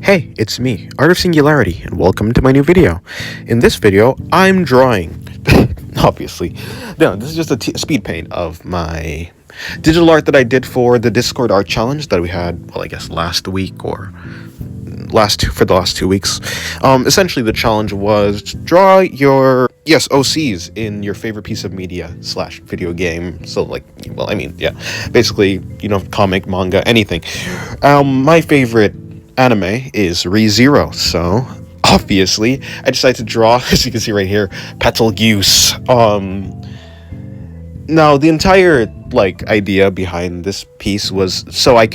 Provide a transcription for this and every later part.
Hey, it's me, Art of Singularity, and welcome to my new video. In this video, I'm drawing. Obviously. No, this is just a speed paint of my digital art that I did for the Discord art challenge that we had, well, I guess last week or for the last 2 weeks. Essentially, the challenge was draw your OCs in your favorite piece of media / video game. So basically, comic, manga, anything. My favorite anime is Re:Zero, so obviously I decided to draw, as you can see right here, Betelgeuse. Now the entire idea behind this piece was so I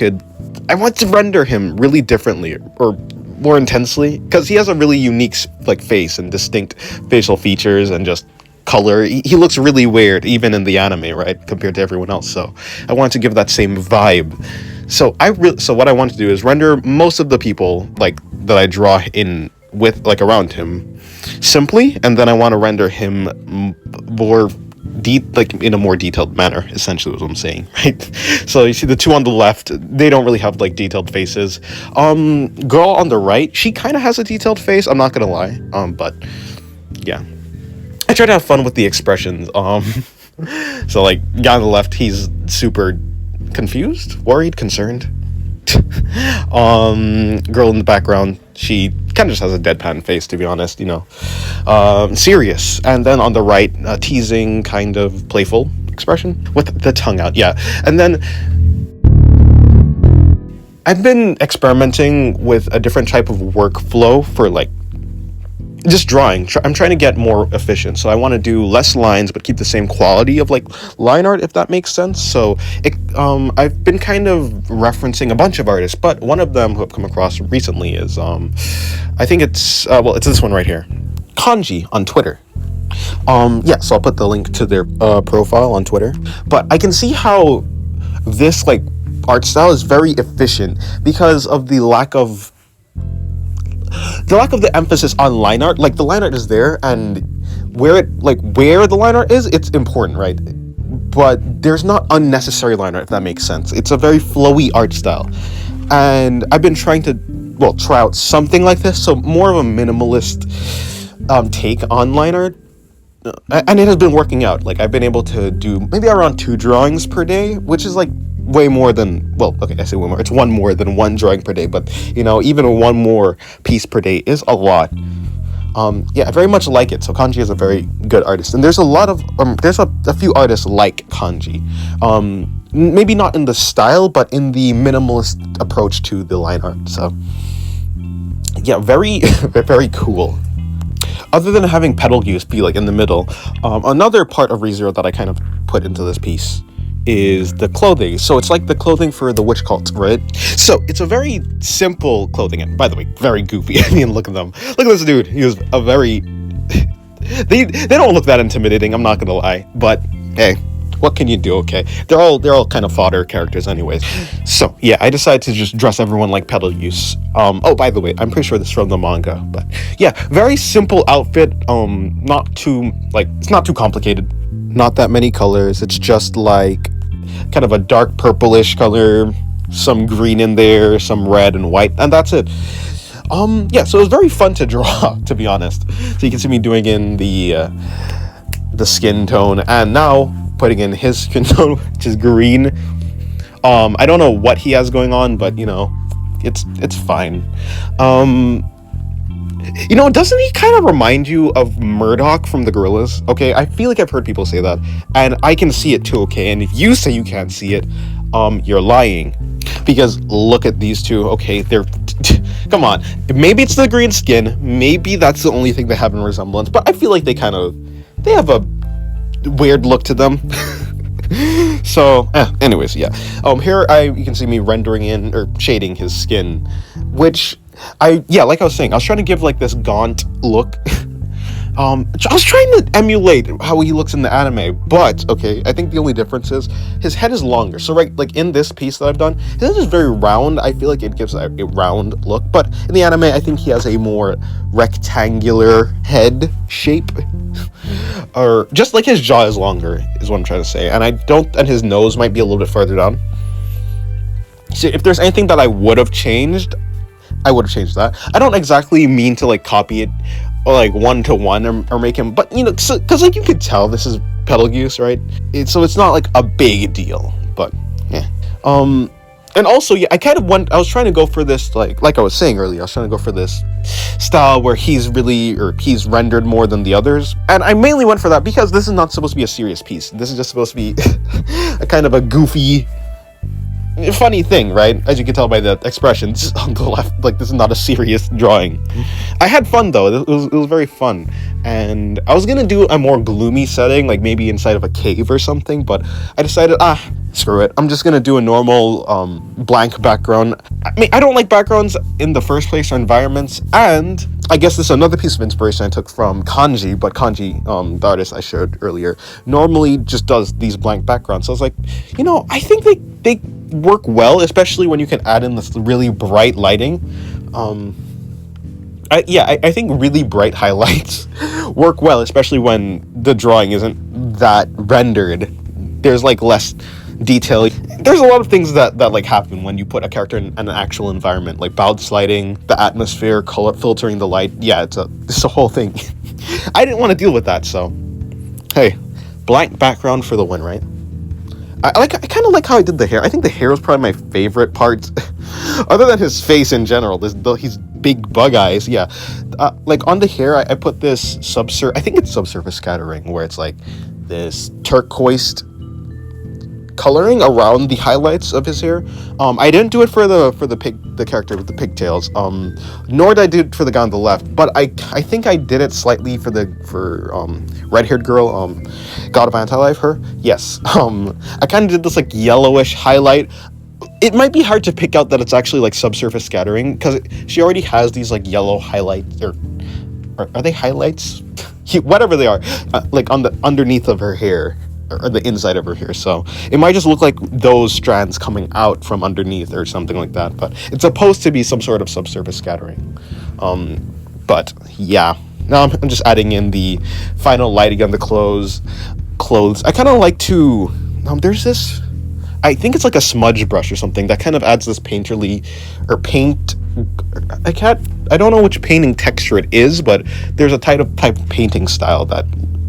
want to render him really differently or more intensely, because he has a really unique face and distinct facial features and just color. He looks really weird even in the anime, right, compared to everyone else. So I wanted to give that same vibe. So what I want to do is render most of the people that I draw in with around him simply, and then I want to render him more in a more detailed manner, essentially what I'm saying, right? So you see the two on the left, they don't really have detailed faces. Girl on the right, she kind of has a detailed face, I'm not gonna lie. But yeah, I try to have fun with the expressions. So guy on the left, he's super confused, worried, concerned. Girl in the background, she kind of just has a deadpan face, to be honest, serious. And then on the right, a teasing, kind of playful expression with the tongue out. Yeah. And then I've been experimenting with a different type of workflow for just drawing. I'm trying to get more efficient, so I want to do less lines but keep the same quality of line art, if that makes sense. So I've been kind of referencing a bunch of artists, but one of them who I've come across recently is I think it's this one right here, Kanji on Twitter. So I'll put the link to their profile on Twitter. But I can see how this art style is very efficient because of the lack of the emphasis on line art. The line art is there, and where the line art is, it's important, right? But there's not unnecessary line art, if that makes sense. It's a very flowy art style, and I've been trying to try out something like this, so more of a minimalist take on line art, and it has been working out. I've been able to do maybe around 2 drawings per day, which is way more than, I say way more, it's one more than 1 drawing per day, but even 1 more piece per day is a lot. I very much like it. So Kanji is a very good artist, and there's a lot of there's a few artists like Kanji, maybe not in the style but in the minimalist approach to the line art. So yeah, very very cool. Other than having Betelgeuse be in the middle, another part of Re:Zero that I kind of put into this piece is the clothing. So it's the clothing for the witch cult, right? So it's a very simple clothing, and by the way, very goofy. I mean, look at them. Look at this dude. He was a very they don't look that intimidating, I'm not gonna lie, but hey, what can you do? Okay, they're all kind of fodder characters anyways. So yeah, I decided to just dress everyone like Betelgeuse. Oh, by the way, I'm pretty sure this is from the manga, but yeah, very simple outfit. Not too it's not too complicated, not that many colors. It's just kind of a dark purplish color, some green in there, some red and white, and that's it. So it was very fun to draw, to be honest. So you can see me doing in the skin tone, and now putting in his skin tone, which is green. I don't know what he has going on, but it's fine. Doesn't he kind of remind you of Murdoc from the Gorillas? Okay, I feel like I've heard people say that, and I can see it too, okay? And if you say you can't see it, you're lying. Because look at these two, okay? They're... Come on. Maybe it's the green skin, maybe that's the only thing they have in resemblance, but I feel like they have a weird look to them. So, anyways, yeah. Here you can see me rendering in, or shading his skin, which... like I was saying, I was trying to give this gaunt look. I was trying to emulate how he looks in the anime, but okay, I think the only difference is his head is longer. So right, in this piece that I've done, his head is very round. I feel like it gives a round look, but in the anime, I think he has a more rectangular head shape. Or just his jaw is longer, is what I'm trying to say, and his nose might be a little bit further down. So if there's anything that I would have changed, I would have changed that. I don't exactly mean to like copy it or like one to one or make him, but you know, because like you could tell this is Betelgeuse, right? So it's not like a big deal, but yeah. And also, yeah, I was trying to go for this, like I was saying earlier, I was trying to go for this style where he's rendered more than the others. And I mainly went for that because this is not supposed to be a serious piece. This is just supposed to be a kind of a goofy, funny thing, right? As you can tell by the expressions on the left, like this is not a serious drawing. I had fun though. It was very fun, and I was gonna do a more gloomy setting, like maybe inside of a cave or something, but I decided, screw it. I'm just gonna do a normal blank background. I mean, I don't like backgrounds in the first place or environments, and I guess this is another piece of inspiration I took from Kanji, but Kanji, the artist I showed earlier, normally just does these blank backgrounds. So I was like, you know, I think they work well, especially when you can add in this really bright lighting. I think really bright highlights work well, especially when the drawing isn't that rendered. There's like less detail. There's a lot of things that like happen when you put a character in an actual environment, like bounce sliding, the atmosphere, color filtering the light. Yeah, it's a whole thing. I didn't want to deal with that, so hey, blank background for the win, right? I kind of like how I did the hair. I think the hair was probably my favorite part, other than his face in general. He's big bug eyes. Yeah, like on the hair, I put this I think it's subsurface scattering, where it's like this turquoise coloring around the highlights of his hair. I didn't do it for the character with the pigtails. Nor did I do it for the guy on the left. But I think I did it slightly for red-haired girl. God of Anti-Life, her. Yes. I kind of did this like yellowish highlight. It might be hard to pick out that it's actually like subsurface scattering because she already has these like yellow highlights, or are they highlights? Whatever they are, like on the underneath of her hair. Or the inside of her hair, so it might just look like those strands coming out from underneath or something like that, but it's supposed to be some sort of subsurface scattering. But yeah, now I'm just adding in the final lighting on the clothes. I kind of like to there's this, I think it's like a smudge brush or something that kind of adds this painterly or paint. I don't know which painting texture it is, but there's a type of painting style that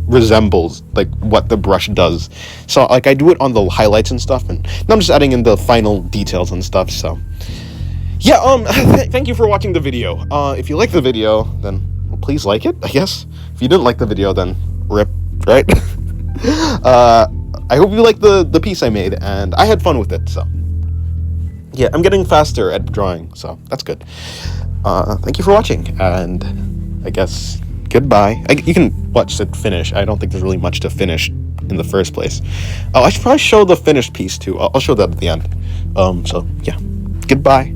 resembles like what the brush does. So like I do it on the highlights and stuff, and now I'm just adding in the final details and stuff. So yeah, thank you for watching the video. If you like the video, then please like it, I guess. If you didn't like the video, then rip, right? I hope you liked the piece I made, and I had fun with it. So yeah, I'm getting faster at drawing, so that's good. Thank you for watching, and I guess goodbye. You can watch it finish. I don't think there's really much to finish in the first place. Oh, I should probably show the finished piece too. I'll show that at the end. So yeah, goodbye.